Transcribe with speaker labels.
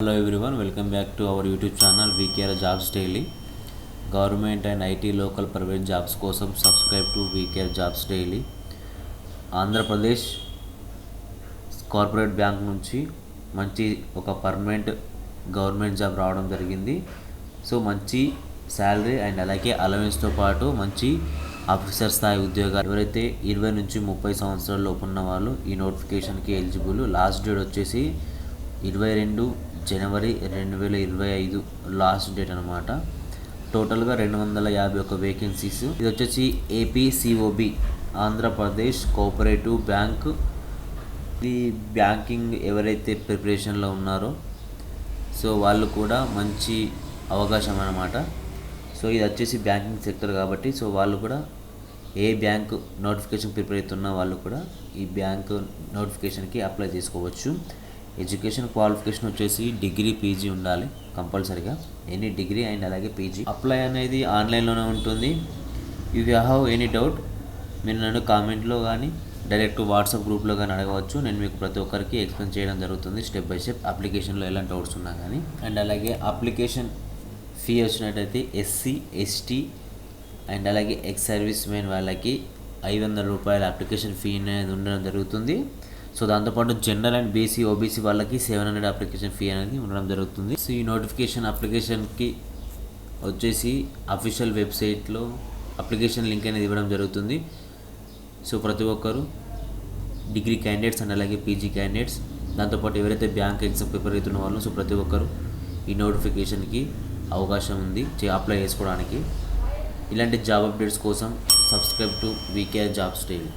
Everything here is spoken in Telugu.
Speaker 1: Hello everyone, welcome back to our YouTube channel VKR Jobs Daily. Government and IT local private jobs కోసం subscribe to VKR Jobs Daily. Andhra Pradesh corporate bank నుంచి మంచి ఒక పర్మనెంట్ గవర్నమెంట్ జాబ్ రావడం జరిగింది. సో మంచి శాలరీ అండ్ అలాగే అలవెన్స్తో పాటు మంచి ఆఫీసర్ స్థాయి ఉద్యోగాలు ఎవరైతే 20 నుంచి 30 సంవత్సరాల లోపు ఉన్న వాళ్ళు ఈ నోటిఫికేషన్కి ఎలిజిబుల్. లాస్ట్ డేట్ వచ్చేసి 22 జనవరి 2025 లాస్ట్ డేట్ అనమాట. టోటల్గా 251 వేకెన్సీస్. ఇది వచ్చేసి ఏపీసీఓబి ఆంధ్రప్రదేశ్ కోఆపరేటివ్ బ్యాంక్. ఇది బ్యాంకింగ్ ఎవరైతే ప్రిపరేషన్లో ఉన్నారో సో వాళ్ళు కూడా మంచి అవకాశం అన్నమాట. సో ఇది వచ్చేసి బ్యాంకింగ్ సెక్టర్ కాబట్టి సో వాళ్ళు కూడా ఏ బ్యాంక్ నోటిఫికేషన్ ప్రిపేర్ అవుతున్న వాళ్ళు కూడా ఈ బ్యాంక్ నోటిఫికేషన్కి అప్లై చేసుకోవచ్చు. ఎడ్యుకేషన్ క్వాలిఫికేషన్ వచ్చేసి డిగ్రీ పీజీ ఉండాలి కంపల్సరీగా, ఎనీ డిగ్రీ అండ్ అలాగే పీజీ. అప్లై అనేది ఆన్లైన్లోనే ఉంటుంది. If you have any doubt మీరు నన్ను కామెంట్లో కానీ డైరెక్ట్ వాట్సాప్ గ్రూప్లో కానీ అడగవచ్చు. నేను మీకు ప్రతి ఒక్కరికి ఎక్స్ప్లెయిన్ చేయడం జరుగుతుంది స్టెప్ బై స్టెప్, అప్లికేషన్లో ఎలాంటి డౌట్స్ ఉన్నా కానీ. అండ్ అలాగే అప్లికేషన్ ఫీ వచ్చినట్టయితే ఎస్సీ ఎస్టీ అండ్ అలాగే ఎక్స్ సర్వీస్ మెన్ వాళ్ళకి 500 రూపాయల అప్లికేషన్ ఫీ అనేది ఉండడం జరుగుతుంది. సో దాంతోపాటు జనరల్ అండ్ బీసీ ఓబీసీ వాళ్ళకి 700 అప్లికేషన్ ఫీ అనేది ఉండడం జరుగుతుంది. సో ఈ నోటిఫికేషన్ అప్లికేషన్కి వచ్చేసి అఫీషియల్ వెబ్సైట్లో అప్లికేషన్ లింక్ అనేది ఇవ్వడం జరుగుతుంది. సో ప్రతి ఒక్కరు డిగ్రీ క్యాండిడేట్స్ అండ్ అలాగే పీజీ క్యాండిడేట్స్ దాంతోపాటు ఎవరైతే బ్యాంక్ ఎగ్జామ్ ప్రిపేర్ అవుతున్న వాళ్ళు సో ప్రతి ఒక్కరు ఈ నోటిఫికేషన్కి అవకాశం ఉంది అప్లై చేసుకోవడానికి. ఇలాంటి జాబ్ అప్డేట్స్ కోసం subscribe to VKR jobs daily.